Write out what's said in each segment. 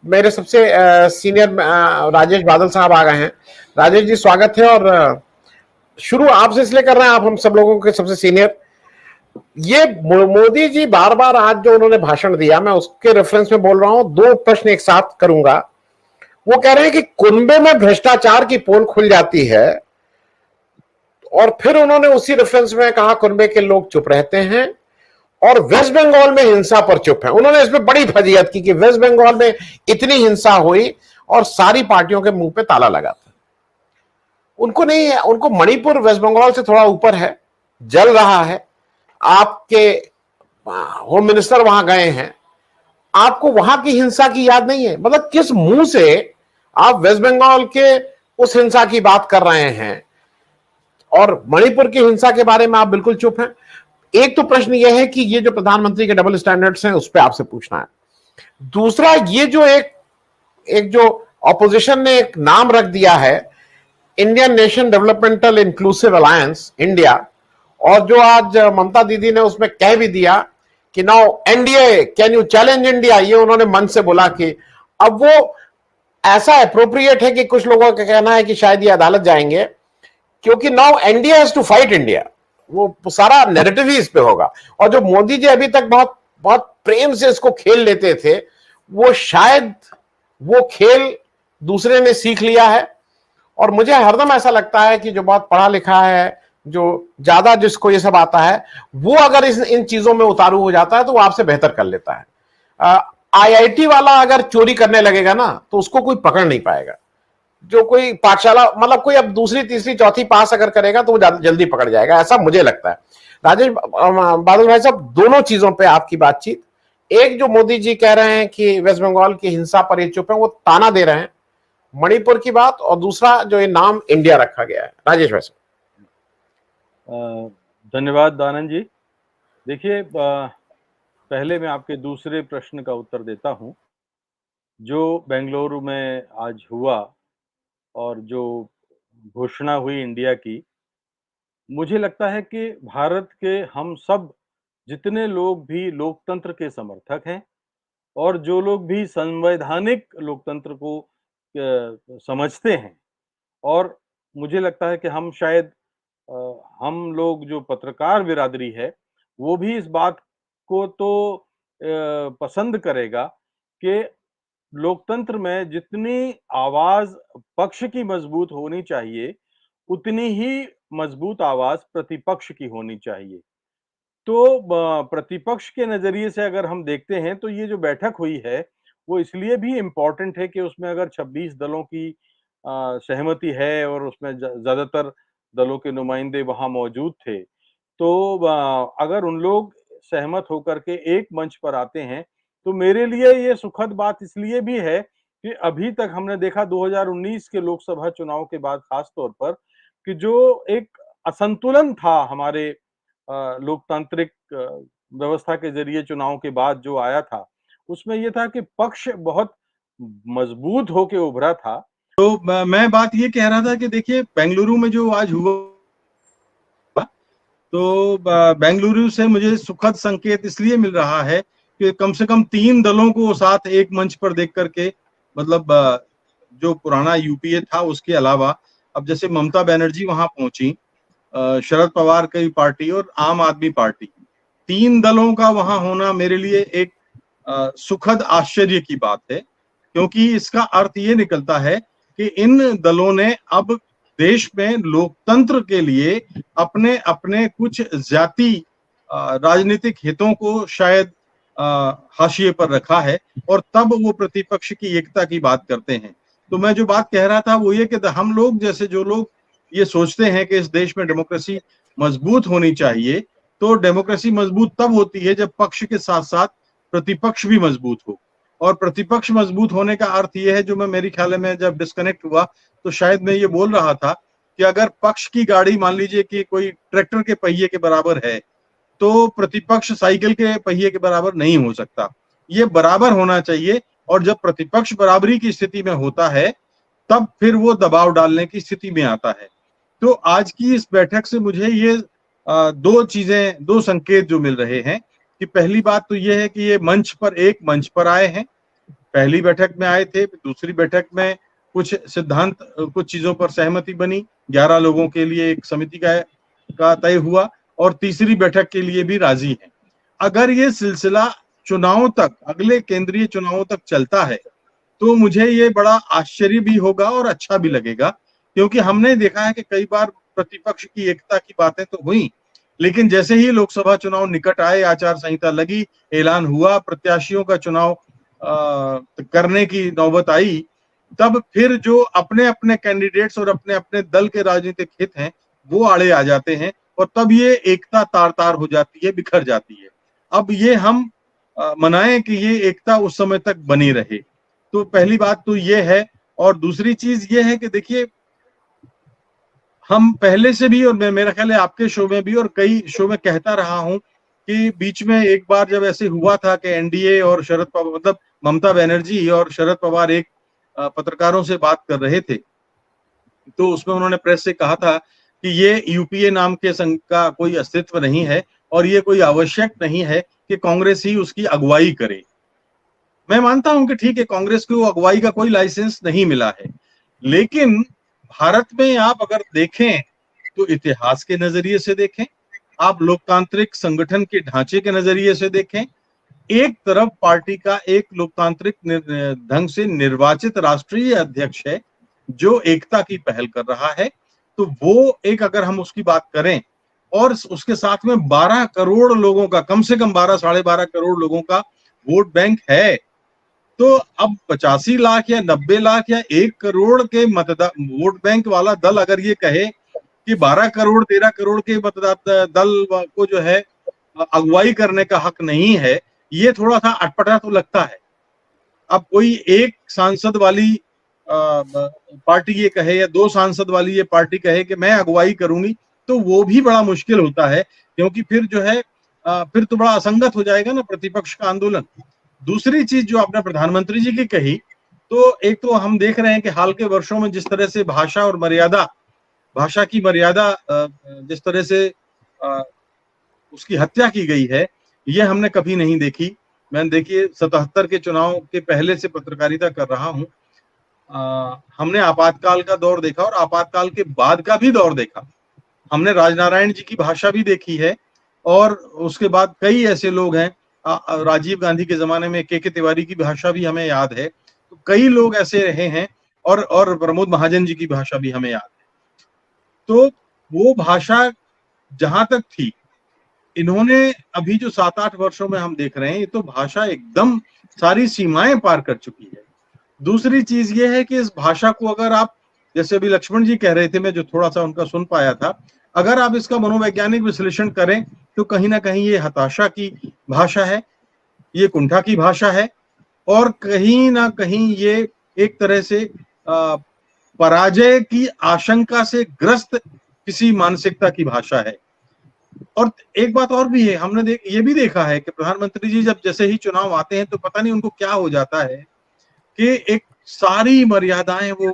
मेरे सबसे सीनियर राजेश बादल साहब आ गए हैं। राजेश जी स्वागत है। और शुरू आपसे इसलिए कर रहे हैं, आप हम सब लोगों के सबसे सीनियर। ये मोदी जी बार बार आज जो उन्होंने भाषण दिया, मैं उसके रेफरेंस में बोल रहा हूं, दो प्रश्न एक साथ करूंगा। वो कह रहे हैं कि कुनबे में भ्रष्टाचार की पोल खुल जाती है, और फिर उन्होंने उसी रेफरेंस में कहा कुनबे के लोग चुप रहते हैं और वेस्ट बंगाल में हिंसा पर चुप है। उन्होंने इसमें बड़ी फजीहत की कि वेस्ट बंगाल में इतनी हिंसा हुई और सारी पार्टियों के मुंह पे ताला लगा था। उनको नहीं है, उनको मणिपुर वेस्ट बंगाल से थोड़ा ऊपर है, जल रहा है। आपके होम मिनिस्टर वहां गए हैं, आपको वहां की हिंसा की याद नहीं है? मतलब किस मुंह से आप वेस्ट बंगाल के उस हिंसा की बात कर रहे हैं और मणिपुर की हिंसा के बारे में आप बिल्कुल चुप हैं? एक तो प्रश्न यह है कि ये जो प्रधानमंत्री के डबल स्टैंडर्ड्स हैं, उस पर आपसे पूछना है। दूसरा, ये जो एक जो ऑपोजिशन ने एक नाम रख दिया है, Indian nation developmental inclusive alliance India, और जो आज ममता दीदी ने उसमें कह भी दिया कि now NDA can you challenge India, ये उन्होंने मन से बोला कि अब वो ऐसा अप्रोप्रिएट है कि कुछ लोगों का कहना है कि शायद ये अदालत जाएंगे, क्योंकि now NDA has to fight India. वो सारा नैरेटिव ही इस पे होगा। और जो मोदी जी अभी तक बहुत बहुत प्रेम से इसको खेल लेते थे, वो शायद वो खेल दूसरे ने सीख लिया है। और मुझे हरदम ऐसा लगता है कि जो बहुत पढ़ा लिखा है, जो ज्यादा जिसको ये सब आता है, वो अगर इन चीजों में उतारू हो जाता है तो वो आपसे बेहतर कर लेता है। आईआईटी वाला अगर चोरी करने लगेगा ना, तो उसको कोई पकड़ नहीं पाएगा। जो कोई पाठशाला, मतलब कोई अब दूसरी तीसरी चौथी पास अगर करेगा तो वो जल्दी पकड़ जाएगा, ऐसा मुझे लगता है। राजेश बादल भाई साहब, दोनों चीजों पे आपकी बातचीत। एक, जो मोदी जी कह रहे हैं कि वेस्ट बंगाल की हिंसा पर ये चुप है, वो ताना दे रहे हैं मणिपुर की बात, और दूसरा जो ये नाम इंडिया रखा गया है। राजेश भाई साहब। धन्यवाद दानंद जी। देखिए, पहले मैं आपके दूसरे प्रश्न का उत्तर देता हूं। जो बेंगलुरु में आज हुआ और जो घोषणा हुई इंडिया की, मुझे लगता है कि भारत के हम सब जितने लोग भी लोकतंत्र के समर्थक हैं और जो लोग भी संवैधानिक लोकतंत्र को समझते हैं, और मुझे लगता है कि हम शायद हम लोग जो पत्रकार बिरादरी है, वो भी इस बात को तो पसंद करेगा कि लोकतंत्र में जितनी आवाज पक्ष की मजबूत होनी चाहिए, उतनी ही मजबूत आवाज प्रतिपक्ष की होनी चाहिए। तो प्रतिपक्ष के नजरिए से अगर हम देखते हैं तो ये जो बैठक हुई है, वो इसलिए भी इम्पोर्टेंट है कि उसमें अगर 26 दलों की सहमति है और उसमें ज्यादातर दलों के नुमाइंदे वहां मौजूद थे, तो अगर उन लोग सहमत होकर के एक मंच पर आते हैं, तो मेरे लिए ये सुखद बात इसलिए भी है कि अभी तक हमने देखा 2019 के लोकसभा चुनाव के बाद खास तौर पर कि जो एक असंतुलन था हमारे लोकतांत्रिक व्यवस्था के जरिए चुनाव के बाद जो आया था, उसमें ये था कि पक्ष बहुत मजबूत होके उभरा था। तो मैं बात ये कह रहा था कि देखिए, बेंगलुरु में जो आज हुआ, तो बेंगलुरु से मुझे सुखद संकेत इसलिए मिल रहा है कि कम से कम 3 दलों को साथ एक मंच पर देख करके, मतलब जो पुराना यूपीए था उसके अलावा, अब जैसे ममता बनर्जी वहां पहुंची, शरद पवार की पार्टी और आम आदमी पार्टी, 3 दलों का वहां होना मेरे लिए एक सुखद आश्चर्य की बात है, क्योंकि इसका अर्थ ये निकलता है कि इन दलों ने अब देश में लोकतंत्र के लिए अपने अपने कुछ जाति राजनीतिक हितों को शायद हाशिए पर रखा है, और तब वो प्रतिपक्ष की एकता की बात करते हैं। तो मैं जो बात कह रहा था वो ये कि हम लोग जैसे जो लोग ये सोचते हैं कि इस देश में डेमोक्रेसी मजबूत होनी चाहिए, तो डेमोक्रेसी मजबूत तब होती है जब पक्ष के साथ साथ प्रतिपक्ष भी मजबूत हो। और प्रतिपक्ष मजबूत होने का अर्थ यह है, जो मैं मेरे ख्याल में जब डिस्कनेक्ट हुआ तो शायद मैं ये बोल रहा था कि अगर पक्ष की गाड़ी मान लीजिए कि कोई ट्रैक्टर के पहिए के बराबर है, तो प्रतिपक्ष साइकिल के पहिए के बराबर नहीं हो सकता। ये बराबर होना चाहिए, और जब प्रतिपक्ष बराबरी की स्थिति में होता है तब फिर वो दबाव डालने की स्थिति में आता है। तो आज की इस बैठक से मुझे ये दो संकेत जो मिल रहे हैं कि पहली बात तो ये है कि ये एक मंच पर आए हैं, पहली बैठक में आए थे, दूसरी बैठक में कुछ सिद्धांत, कुछ चीजों पर सहमति बनी, 11 लोगों के लिए एक समिति का तय हुआ, और तीसरी बैठक के लिए भी राजी हैं। अगर ये सिलसिला चुनाव तक, अगले केंद्रीय चुनावों तक चलता है, तो मुझे ये बड़ा आश्चर्य भी होगा और अच्छा भी लगेगा, क्योंकि हमने देखा है कि कई बार प्रतिपक्ष की एकता की बातें तो हुई, लेकिन जैसे ही लोकसभा चुनाव निकट आए, आचार संहिता लगी, ऐलान हुआ, प्रत्याशियों का चुनाव करने की नौबत आई, तब फिर जो अपने अपने कैंडिडेट्स और अपने अपने दल के राजनीतिक हित हैं वो आड़े आ जाते हैं, और तब ये एकता तार तार हो जाती है, बिखर जाती है। अब ये हम मनाएं कि ये एकता उस समय तक बनी रहे। तो पहली बात तो ये है, और दूसरी चीज ये है कि देखिए, हम पहले से भी, और मेरा ख्याल है आपके शो में भी और कई शो में कहता रहा हूं कि बीच में एक बार जब ऐसे हुआ था कि एनडीए और शरद पवार, मतलब ममता बनर्जी और शरद पवार एक पत्रकारों से बात कर रहे थे, तो उसमें उन्होंने प्रेस से कहा था कि ये यूपीए नाम के संघ का कोई अस्तित्व नहीं है और ये कोई आवश्यक नहीं है कि कांग्रेस ही उसकी अगुवाई करे। मैं मानता हूं कि ठीक है, कांग्रेस को अगुवाई का कोई लाइसेंस नहीं मिला है, लेकिन भारत में आप अगर देखें तो इतिहास के नजरिए से देखें, आप लोकतांत्रिक संगठन के ढांचे के नजरिए से देखें, एक तरफ पार्टी का एक लोकतांत्रिक ढंग से निर्वाचित राष्ट्रीय अध्यक्ष है जो एकता की पहल कर रहा है, तो वो एक, अगर हम उसकी बात करें, और उसके साथ में 12 करोड़ लोगों का, कम से कम 12 साढ़े 12 करोड़ लोगों का वोट बैंक है, तो अब 85 लाख या 90 लाख या 1 करोड़ के वोट बैंक वाला दल अगर ये कहे कि 12 करोड़ 13 करोड़ के मतदाता दल को जो है अगुवाई करने का हक नहीं है, ये थोड़ा सा अटपटा तो लगता है। अब कोई एक सांसद वाली पार्टी ये कहे या 2 सांसद वाली ये पार्टी कहे कि मैं अगुवाई करूंगी, तो वो भी बड़ा मुश्किल होता है, क्योंकि फिर जो है फिर तो बड़ा असंगत हो जाएगा ना प्रतिपक्ष का आंदोलन। दूसरी चीज जो आपने प्रधानमंत्री जी की कही, तो एक तो हम देख रहे हैं कि हाल के वर्षों में जिस तरह से भाषा की मर्यादा जिस तरह से उसकी हत्या की गई है, ये हमने कभी नहीं देखी। मैंने देखिए 77 के चुनाव के पहले से पत्रकारिता कर रहा हूं, हमने आपातकाल का दौर देखा और आपातकाल के बाद का भी दौर देखा। हमने राजनारायण जी की भाषा भी देखी है, और उसके बाद कई ऐसे लोग हैं, राजीव गांधी के जमाने में के तिवारी की भाषा भी हमें याद है, तो कई लोग ऐसे रहे हैं, और प्रमोद महाजन जी की भाषा भी हमें याद है। तो वो भाषा जहां तक थी, इन्होंने अभी जो 7-8 वर्षों में हम देख रहे हैं, ये तो भाषा एकदम सारी सीमाएं पार कर चुकी है। दूसरी चीज ये है कि इस भाषा को अगर आप, जैसे अभी लक्ष्मण जी कह रहे थे, मैं जो थोड़ा सा उनका सुन पाया था, अगर आप इसका मनोवैज्ञानिक विश्लेषण करें तो कहीं ना कहीं ये हताशा की भाषा है, ये कुंठा की भाषा है, और कहीं ना कहीं ये एक तरह से पराजय की आशंका से ग्रस्त किसी मानसिकता की भाषा है। और एक बात और भी है, हमने ये भी देखा है कि प्रधानमंत्री जी जब जैसे ही चुनाव आते हैं तो पता नहीं उनको क्या हो जाता है कि एक सारी मर्यादाएं वो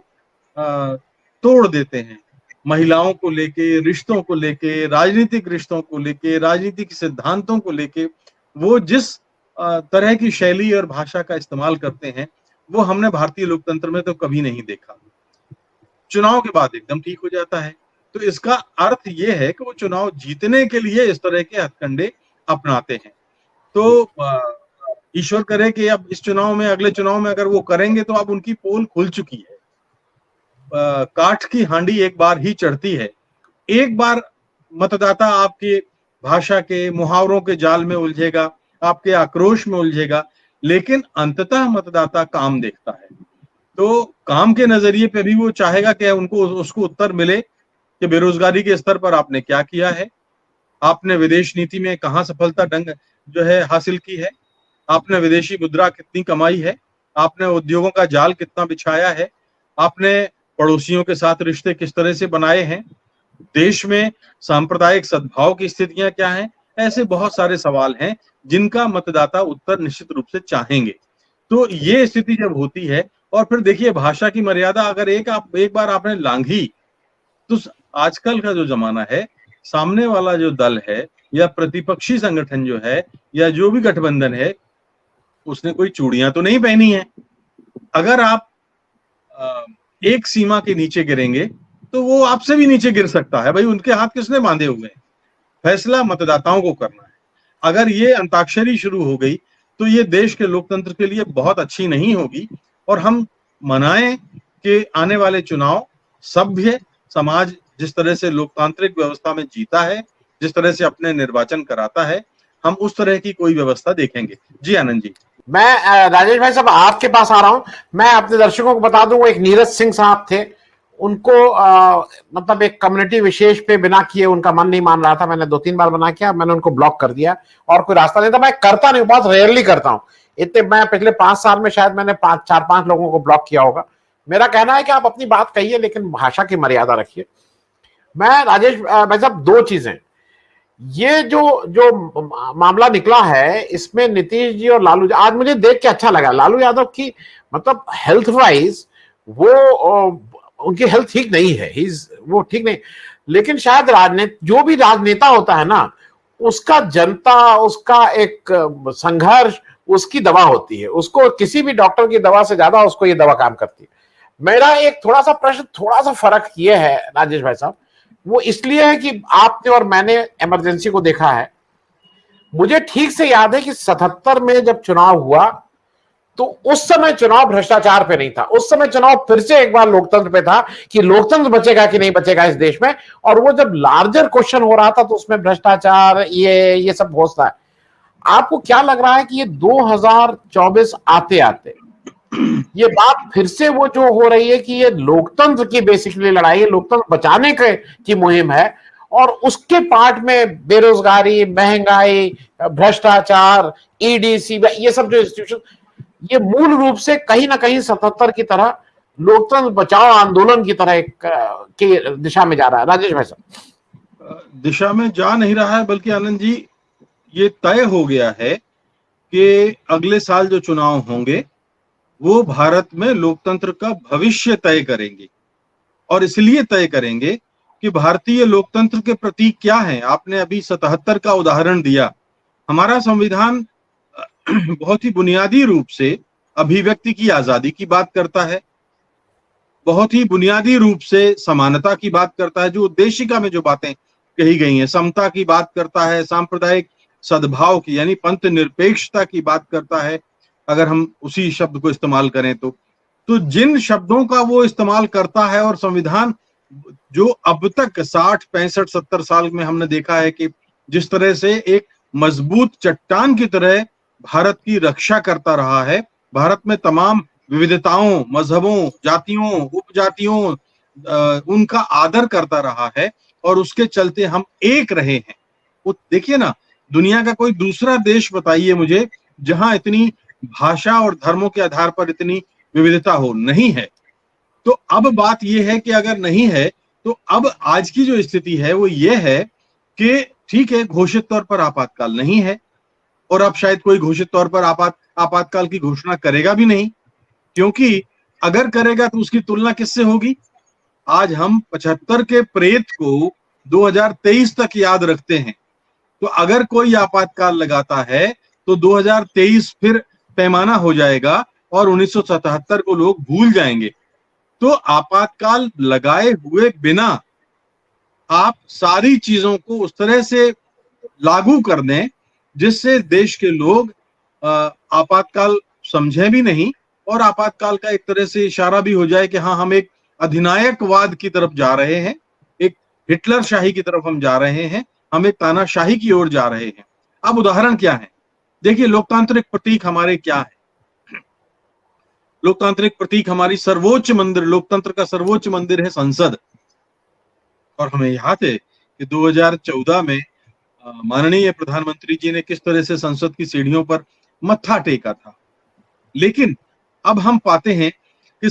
तोड़ देते हैं, महिलाओं को लेके, रिश्तों को लेके, राजनीतिक रिश्तों को लेके, राजनीतिक सिद्धांतों को लेके, वो जिस तरह की शैली और भाषा का इस्तेमाल करते हैं, वो हमने भारतीय लोकतंत्र में तो कभी नहीं देखा। चुनाव के बाद एकदम ठीक हो जाता है, तो इसका अर्थ ये है कि वो चुनाव जीतने के लिए इस तरह के हथकंडे अपनाते हैं। तो ईश्वर करे कि अब इस चुनाव में, अगले चुनाव में अगर वो करेंगे तो अब उनकी पोल खुल चुकी है। काठ की हांडी एक बार ही चढ़ती है, एक बार मतदाता आपके भाषा के मुहावरों के जाल में उलझेगा, आपके आक्रोश में उलझेगा, लेकिन अंततः मतदाता काम देखता है। तो काम के नजरिए पे भी वो चाहेगा कि उनको उसको उत्तर मिले कि बेरोजगारी के स्तर पर आपने क्या किया है, आपने विदेश नीति में कहाँ सफलता ढंग जो है हासिल की है, आपने विदेशी मुद्रा कितनी कमाई है, आपने उद्योगों का जाल कितना बिछाया है, आपने पड़ोसियों के साथ रिश्ते किस तरह से बनाए हैं, देश में सांप्रदायिक सद्भाव की स्थितियां क्या हैं। ऐसे बहुत सारे सवाल हैं जिनका मतदाता उत्तर निश्चित रूप से चाहेंगे। तो ये स्थिति जब होती है, और फिर देखिए भाषा की मर्यादा अगर एक बार आपने लांघी, तो आजकल का जो जमाना है, सामने वाला जो दल है या प्रतिपक्षी संगठन जो है या जो भी गठबंधन है, उसने कोई चूड़ियां तो नहीं पहनी है, अगर आप एक सीमा के नीचे गिरेंगे तो वो आपसे भी नीचे गिर सकता है। भाई उनके हाथ किसने बांधे हुए हैं? फैसला मतदाताओं को करना है। अगर ये अंताक्षरी शुरू हो गई तो ये देश के लोकतंत्र के लिए बहुत अच्छी नहीं होगी। और हम मनाएं कि आने वाले चुनाव सभ्य समाज जिस तरह से लोकतांत्रिक व्यवस्था में जीता है, जिस तरह से अपने निर्वाचन कराता है, हम उस तरह की कोई व्यवस्था देखेंगे। जी आनंद जी। मैं राजेश भाई साहब आपके पास आ रहा हूं। मैं अपने दर्शकों को बता दूं, वो एक नीरज सिंह साहब थे, उनको मतलब एक कम्युनिटी विशेष पे बिना किए उनका मन नहीं मान रहा था। मैंने 2-3 बार बना किया, मैंने उनको ब्लॉक कर दिया और कोई रास्ता नहीं था। मैं करता नहीं, बहुत रेयरली करता हूं। इतने मैं पिछले 5 साल में शायद मैंने 4-5 लोगों को ब्लॉक किया होगा। मेरा कहना है कि आप अपनी बात कहिए लेकिन भाषा की मर्यादा रखिए। मैं राजेश भाई साहब, 2 चीजें, ये जो जो मामला निकला है इसमें नीतीश जी और लालू जी, आज मुझे देख के अच्छा लगा। लालू यादव की मतलब हेल्थ वाइज वो उनकी हेल्थ ठीक नहीं है, वो ठीक नहीं, लेकिन शायद जो भी राजनेता होता है ना, उसका जनता, उसका एक संघर्ष, उसकी दवा होती है। उसको किसी भी डॉक्टर की दवा से ज्यादा उसको ये दवा काम करती है। मेरा एक थोड़ा सा प्रश्न, थोड़ा सा फर्क ये है राजेश भाई साहब, वो इसलिए है कि आपने और मैंने इमरजेंसी को देखा है। मुझे ठीक से याद है कि 77 में जब चुनाव हुआ तो उस समय चुनाव भ्रष्टाचार पे नहीं था। उस समय चुनाव फिर से एक बार लोकतंत्र पे था कि लोकतंत्र बचेगा कि नहीं बचेगा इस देश में। और वो जब लार्जर क्वेश्चन हो रहा था तो उसमें भ्रष्टाचार ये सब घोषणा है। आपको क्या लग रहा है कि ये 2024 आते आते ये बात फिर से वो जो हो रही है कि ये लोकतंत्र की बेसिकली लड़ाई है, लोकतंत्र बचाने की मुहिम है, और उसके पार्ट में बेरोजगारी, महंगाई, भ्रष्टाचार, ईडी, सीबीआई, ये सब जो इंस्टीट्यूशन, ये मूल रूप से कहीं ना कहीं 77 की तरह लोकतंत्र बचाओ आंदोलन की तरह की दिशा में जा रहा है। राजेश भाई साहब, दिशा में जा नहीं रहा है, बल्कि आनंद जी ये तय हो गया है कि अगले साल जो चुनाव होंगे वो भारत में लोकतंत्र का भविष्य तय करेंगे। और इसलिए तय करेंगे कि भारतीय लोकतंत्र के प्रतीक क्या हैं। आपने अभी 77 का उदाहरण दिया। हमारा संविधान बहुत ही बुनियादी रूप से अभिव्यक्ति की आजादी की बात करता है, बहुत ही बुनियादी रूप से समानता की बात करता है, जो उद्देशिका में जो बातें कही गई हैं, समता की बात करता है, सांप्रदायिक सद्भाव की यानी पंथ निरपेक्षता की बात करता है, अगर हम उसी शब्द को इस्तेमाल करें तो जिन शब्दों का वो इस्तेमाल करता है, और संविधान जो अब तक 60, 65, 70 साल में हमने देखा है कि जिस तरह से एक मजबूत चट्टान की तरह भारत की रक्षा करता रहा है, भारत में तमाम विविधताओं, मजहबों, जातियों, उपजातियों, उनका आदर करता रहा है, और उसके चलते हम एक रहे हैं। वो देखिए ना, दुनिया का कोई दूसरा देश बताइए मुझे जहां इतनी भाषा और धर्मों के आधार पर इतनी विविधता हो। नहीं है। तो अब बात यह है कि अगर नहीं है तो अब आज की जो स्थिति है वो ये है कि ठीक है, घोषित तौर पर आपातकाल नहीं है, और अब शायद कोई घोषित तौर पर आपातकाल की घोषणा करेगा भी नहीं, क्योंकि अगर करेगा तो उसकी तुलना किससे होगी? आज हम 75 के प्रेत को 2023 तक याद रखते हैं, तो अगर कोई आपातकाल लगाता है तो 2023 फिर पैमाना हो जाएगा और 1977 को लोग भूल जाएंगे। तो आपातकाल लगाए हुए बिना आप सारी चीजों को उस तरह से लागू कर दें जिससे देश के लोग आपातकाल समझे भी नहीं, और आपातकाल का एक तरह से इशारा भी हो जाए कि हाँ, हम एक अधिनायकवाद की तरफ जा रहे हैं, एक हिटलर शाही की तरफ हम जा रहे हैं, हम एक तानाशाही की ओर जा रहे हैं। अब उदाहरण क्या है? देखिए, लोकतांत्रिक प्रतीक हमारे क्या है? लोकतांत्रिक प्रतीक हमारी सर्वोच्च मंदिर, लोकतंत्र का सर्वोच्च मंदिर है संसद। और हमें याद है कि 2014 में माननीय प्रधानमंत्री जी ने किस तरह से संसद की सीढ़ियों पर मत्था टेका था। लेकिन अब हम पाते हैं कि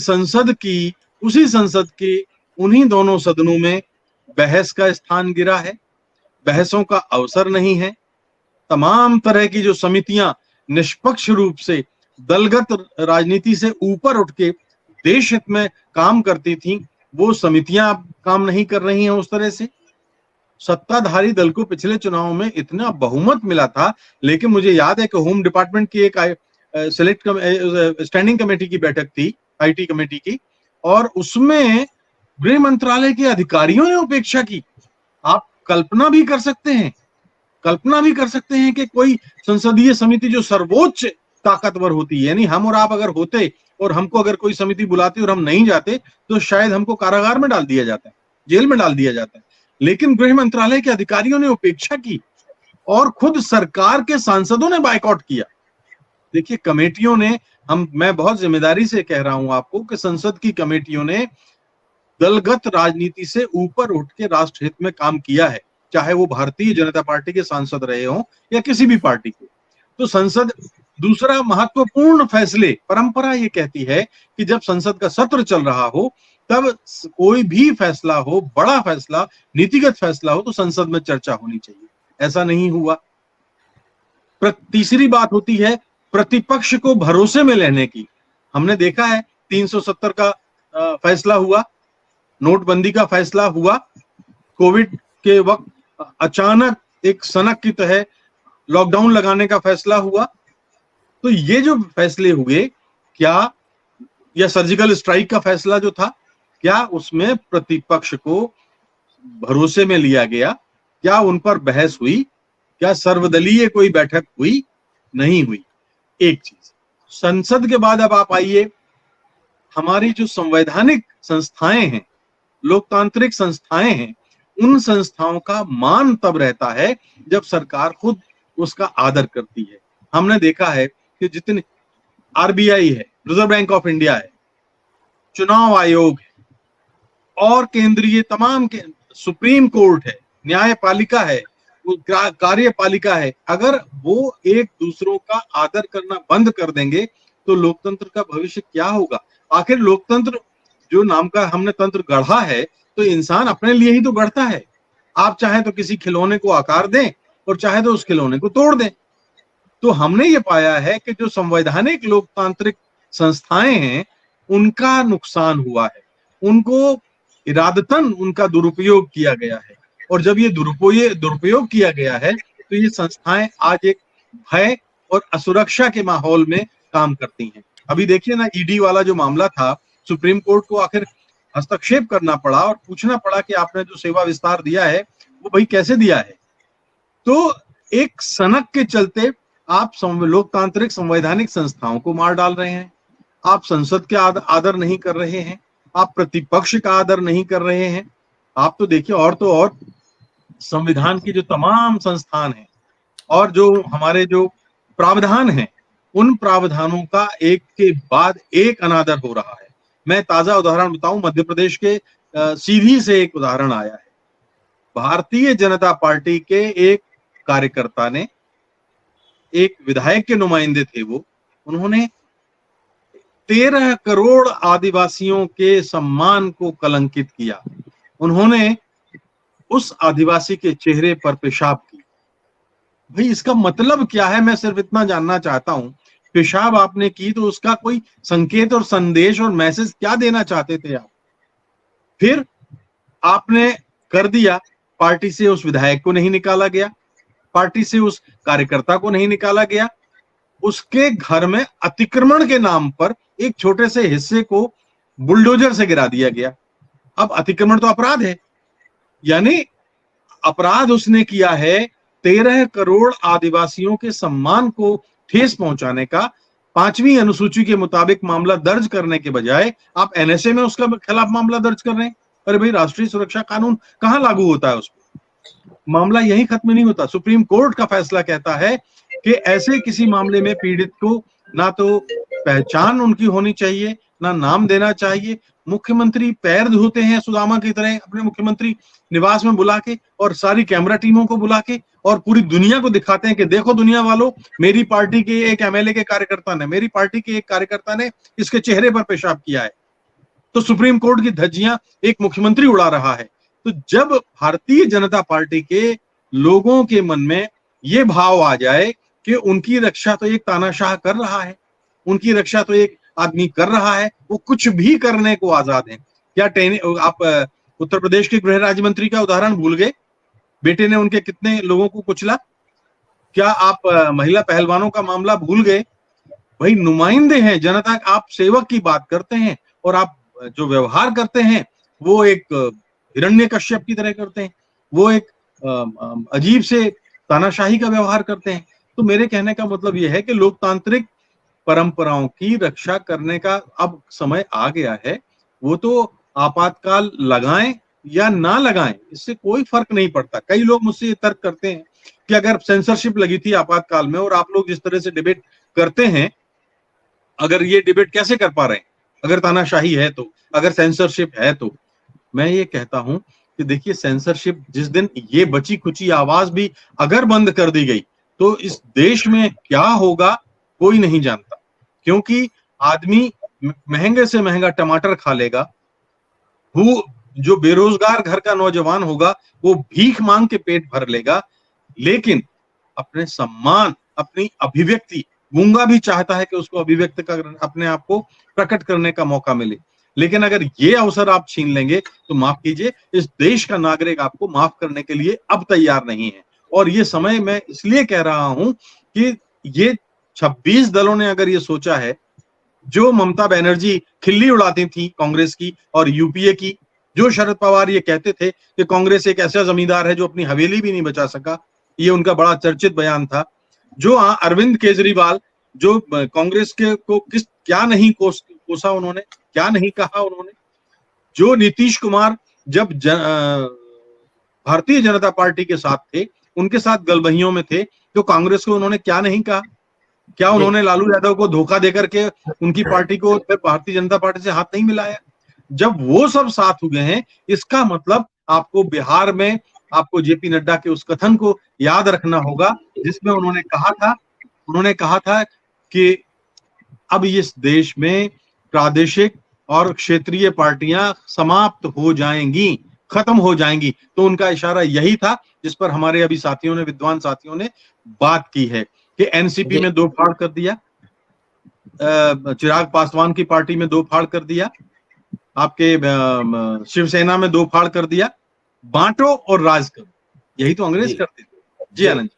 उसी संसद के उन्हीं दोनों सदनों में बहस का स्थान गिरा है, बहसों का अवसर नहीं है। तमाम तरह की जो समितियां निष्पक्ष रूप से दलगत राजनीति से ऊपर उठ के देश हित में काम करती थी, वो समितियां अब काम नहीं कर रही हैं उस तरह से। सत्ताधारी दल को पिछले चुनाव में इतना बहुमत मिला था, लेकिन मुझे याद है कि होम डिपार्टमेंट की एक स्टैंडिंग कमेटी की बैठक थी, आईटी कमेटी की, और उसमें गृह मंत्रालय के अधिकारियों ने उपेक्षा की। आप कल्पना भी कर सकते हैं कि कोई संसदीय समिति जो सर्वोच्च ताकतवर होती है, यानी हम और आप अगर होते और हमको अगर कोई समिति बुलाती और हम नहीं जाते तो शायद हमको कारागार में डाल दिया जाता है, जेल में डाल दिया जाता है। लेकिन गृह मंत्रालय के अधिकारियों ने उपेक्षा की और खुद सरकार के सांसदों ने बायकॉट किया। देखिए, कमेटियों ने, मैं बहुत जिम्मेदारी से कह रहा हूं आपको कि संसद की कमेटियों ने दलगत राजनीति से ऊपर उठ के राष्ट्र हित में काम किया है, चाहे वो भारतीय जनता पार्टी के सांसद रहे हों या किसी भी पार्टी के। तो संसद, दूसरा महत्वपूर्ण फैसले, परंपरा ये कहती है कि जब संसद का सत्र चल रहा हो तब कोई भी फैसला हो, बड़ा फैसला, नीतिगत फैसला हो, तो संसद में चर्चा होनी चाहिए। ऐसा नहीं हुआ। तीसरी बात होती है प्रतिपक्ष को भरोसे में लेने की। हमने देखा है 370 का फैसला हुआ, नोटबंदी का फैसला हुआ, कोविड के वक्त अचानक एक सनक की तरह लॉकडाउन लगाने का फैसला हुआ। तो ये जो फैसले हुए, क्या, या सर्जिकल स्ट्राइक का फैसला जो था, क्या उसमें प्रतिपक्ष को भरोसे में लिया गया? क्या उन पर बहस हुई? क्या सर्वदलीय कोई बैठक हुई? नहीं हुई। एक चीज, संसद के बाद अब आप आइए, हमारी जो संवैधानिक संस्थाएं हैं, लोकतांत्रिक संस्थाएं हैं, उन संस्थाओं का मान तब रहता है जब सरकार खुद उसका आदर करती है। हमने देखा है कि जितने आरबीआई है, रिजर्व बैंक ऑफ इंडिया है, चुनाव आयोग है, और केंद्रीय तमाम के, सुप्रीम कोर्ट है, न्यायपालिका है, कार्यपालिका है, अगर वो एक दूसरों का आदर करना बंद कर देंगे तो लोकतंत्र का भविष्य क्या होगा? आखिर लोकतंत्र जो नाम का हमने तंत्र गढ़ा है, तो इंसान अपने लिए ही तो गढ़ता है। आप चाहे तो किसी खिलौने को आकार दें और चाहे तो उस खिलौने को तोड़ दें। तो हमने ये पाया है कि जो संवैधानिक लोकतांत्रिक संस्थाएं हैं, उनका नुकसान हुआ है, उनको इरादतन उनका दुरुपयोग किया गया है। और जब ये दुरुपयोग किया गया है तो ये संस्थाएं आज एक भय और असुरक्षा के माहौल में काम करती हैं। अभी देखिए ना, ईडी वाला जो मामला था, सुप्रीम कोर्ट को आखिर हस्तक्षेप करना पड़ा और पूछना पड़ा कि आपने जो सेवा विस्तार दिया है वो भाई कैसे दिया है। तो एक सनक के चलते आप लोकतांत्रिक संवैधानिक संस्थाओं को मार डाल रहे हैं, आप संसद के आदर नहीं कर रहे हैं, आप प्रतिपक्ष का आदर नहीं कर रहे हैं। आप तो देखिए, और तो और संविधान की जो तमाम संस्थान हैं और जो हमारे जो प्रावधान हैं, उन प्रावधानों का एक के बाद एक अनादर हो रहा है। मैं ताजा उदाहरण बताऊं, मध्य प्रदेश के सीधी से एक उदाहरण आया है। भारतीय जनता पार्टी के एक कार्यकर्ता ने, एक विधायक के नुमाइंदे थे वो, उन्होंने 13 करोड़ आदिवासियों के सम्मान को कलंकित किया। उन्होंने उस आदिवासी के चेहरे पर पेशाब की। भाई, इसका मतलब क्या है? मैं सिर्फ इतना जानना चाहता हूं, पेशाब आपने की तो उसका कोई संकेत और संदेश और मैसेज क्या देना चाहते थे आप? फिर आपने कर दिया, पार्टी से उस विधायक को नहीं निकाला गया, पार्टी से उस कार्यकर्ता को नहीं निकाला गया, उसके घर में अतिक्रमण के नाम पर एक छोटे से हिस्से को बुलडोजर से गिरा दिया गया। अब अतिक्रमण तो अपराध है, यानी अपराध उसने किया है 13 करोड़ आदिवासियों के सम्मान को ठेस पहुंचाने का। 5वीं अनुसूची के मुताबिक मामला दर्ज करने के बजाय आप एनएसए में उसका खिलाफ मामला दर्ज कर रहे हैं। अरे भाई, राष्ट्रीय सुरक्षा कानून कहां लागू होता है उस पर? मामला यही खत्म नहीं होता। सुप्रीम कोर्ट का फैसला कहता है कि ऐसे किसी मामले में पीड़ित को ना तो पहचान उनकी होनी चाहिए, ना नाम देना चाहिए। मुख्यमंत्री पैर धोते हैं सुदामा की तरह अपने मुख्यमंत्री निवास में बुला के, और सारी कैमरा टीमों को बुला के, और पूरी दुनिया को दिखाते हैं कि देखो दुनिया वालों, मेरी पार्टी के एक एमएलए के कार्यकर्ता ने, मेरी पार्टी के एक कार्यकर्ता ने इसके चेहरे पर पेशाब किया है। तो सुप्रीम कोर्ट की धज्जियां एक मुख्यमंत्री उड़ा रहा है। तो जब भारतीय जनता पार्टी के लोगों के मन में ये भाव आ जाए कि उनकी रक्षा तो एक तानाशाह कर रहा है, उनकी रक्षा तो एक आदमी कर रहा है, वो कुछ भी करने को आजाद हैं। क्या आप उत्तर प्रदेश के गृह राज्य मंत्री का उदाहरण भूल गए? बेटे ने उनके कितने लोगों को कुचला? क्या आप महिला पहलवानों का मामला भूल गए? भाई नुमाइंदे हैं जनता, आप सेवक की बात करते हैं और आप जो व्यवहार करते हैं वो एक हिरण्यकश्यप की तरह करते हैं, वो एक अजीब से तानाशाही का व्यवहार करते हैं। तो मेरे कहने का मतलब यह है कि लोकतांत्रिक परंपराओं की रक्षा करने का अब समय आ गया है। वो तो आपातकाल लगाएं या ना लगाएं, इससे कोई फर्क नहीं पड़ता। कई लोग मुझसे ये तर्क करते हैं कि अगर सेंसरशिप लगी थी आपातकाल में और आप लोग जिस तरह से डिबेट करते हैं, अगर ये डिबेट कैसे कर पा रहे हैं अगर तानाशाही है तो, अगर सेंसरशिप है तो। मैं ये कहता हूं कि देखिए, सेंसरशिप जिस दिन ये बची खुची आवाज भी अगर बंद कर दी गई तो इस देश में क्या होगा कोई नहीं जानता, क्योंकि आदमी महंगे से महंगा टमाटर खा लेगा, वो जो बेरोजगार घर का नौजवान होगा वो भीख मांग के पेट भर लेगा, लेकिन अपने सम्मान, अपनी अभिव्यक्ति, गूंगा भी चाहता है कि उसको अभिव्यक्त कर अपने आप को प्रकट करने का मौका मिले। लेकिन अगर ये अवसर आप छीन लेंगे तो माफ कीजिए, इस देश का नागरिक आपको माफ करने के लिए अब तैयार नहीं है। और ये समय मैं इसलिए कह रहा हूं कि ये 26 दलों ने अगर ये सोचा है, जो ममता बनर्जी खिल्ली उड़ाती थी कांग्रेस की और यूपीए की, जो शरद पवार ये कहते थे कि कांग्रेस एक ऐसा जमींदार है जो अपनी हवेली भी नहीं बचा सका, ये उनका बड़ा चर्चित बयान था। जो अरविंद केजरीवाल, जो कांग्रेस के को किस क्या नहीं कोसा उन्होंने, क्या नहीं कहा उन्होंने। जो नीतीश कुमार जब भारतीय जनता पार्टी के साथ थे, उनके साथ गलबहियों में थे, तो कांग्रेस को उन्होंने क्या नहीं कहा। क्या उन्होंने लालू यादव को धोखा देकर के उनकी पार्टी को भारतीय जनता पार्टी से हाथ नहीं मिलाया। जब वो सब साथ हुए हैं, इसका मतलब आपको बिहार में आपको जेपी नड्डा के उस कथन को याद रखना होगा जिसमें उन्होंने कहा था कि अब इस देश में प्रादेशिक और क्षेत्रीय पार्टियां समाप्त हो जाएंगी, खत्म हो जाएंगी। तो उनका इशारा यही था जिस पर हमारे अभी साथियों ने, विद्वान साथियों ने बात की है कि एनसीपी में 2 फाड़ कर दिया, चिराग पासवान की पार्टी में 2 फाड़ कर दिया, आपके शिवसेना में 2 फाड़ कर दिया। बांटो और राज करो, यही तो अंग्रेज करते थे। जी आनंद।